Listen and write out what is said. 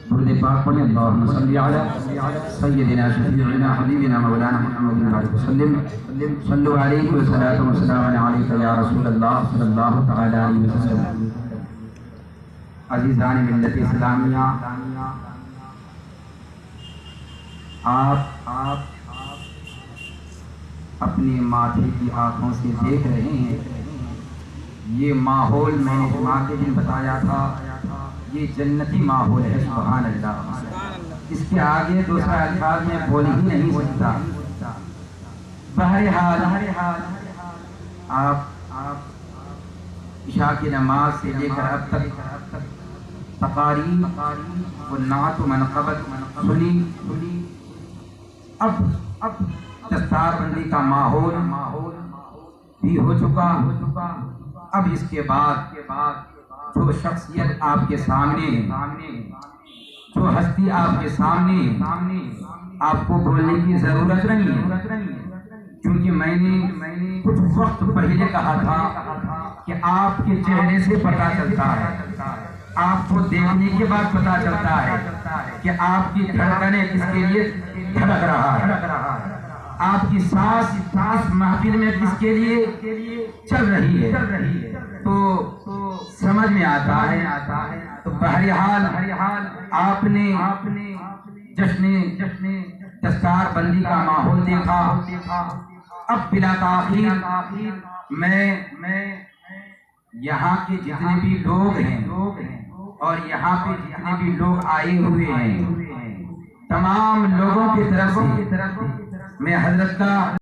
درود پاک پڑھیں اللہم صلی علی سیدنا شفیعنا حبیبنا مولانا محمد علیہ وسلم صلو علیہ وسلم وسلام علیک یا رسول اللہ صلی اللہ تعالی علیہ وسلم۔ عزیزان ملت اسلامیہ، آپ اپنے ماتھے کی آنکھوں سے دیکھ رہے ہیں یہ ماحول میں نے جمعہ کے دن بتایا تھا، یہ جنتی ماحول ہے۔ سبحان اللہ، اس کے آگے دوسرا الفاظ میں بول ہی نہیں سکتا۔ بہرحال آپ عشاء کی نماز سے لے کر اب تک تقاریر و نعت و منقبت سنی، اب دستار بندی کا ماحول بھی ہو چکا۔ اب اس کے بعد جو شخصیت آپ کے سامنے ہے، جو ہستی آپ کے سامنے ہے، آپ کو بولنے کی ضرورت نہیں ہے، کیونکہ میں نے کچھ وقت پہلے کہا تھا کہ آپ کے چہرے سے پتہ چلتا ہے، آپ کو دیکھنے کے بعد پتہ چلتا ہے کہ آپ کی دھڑکنیں کس کے لیے دھڑک رہا ہے، آپ کی سانس محفل میں کس کے لیے چل رہی ہے، تو سمجھ میں آتا ہے۔ تو بہرحال آپ نے جشن دستار بندی کا ماحول دیکھا۔ اب بلا تاخیر میں یہاں کے جتنے بھی لوگ ہیں اور یہاں پہ جتنے بھی لوگ آئے ہوئے ہیں، تمام لوگوں کی طرف سے میں حضرت کا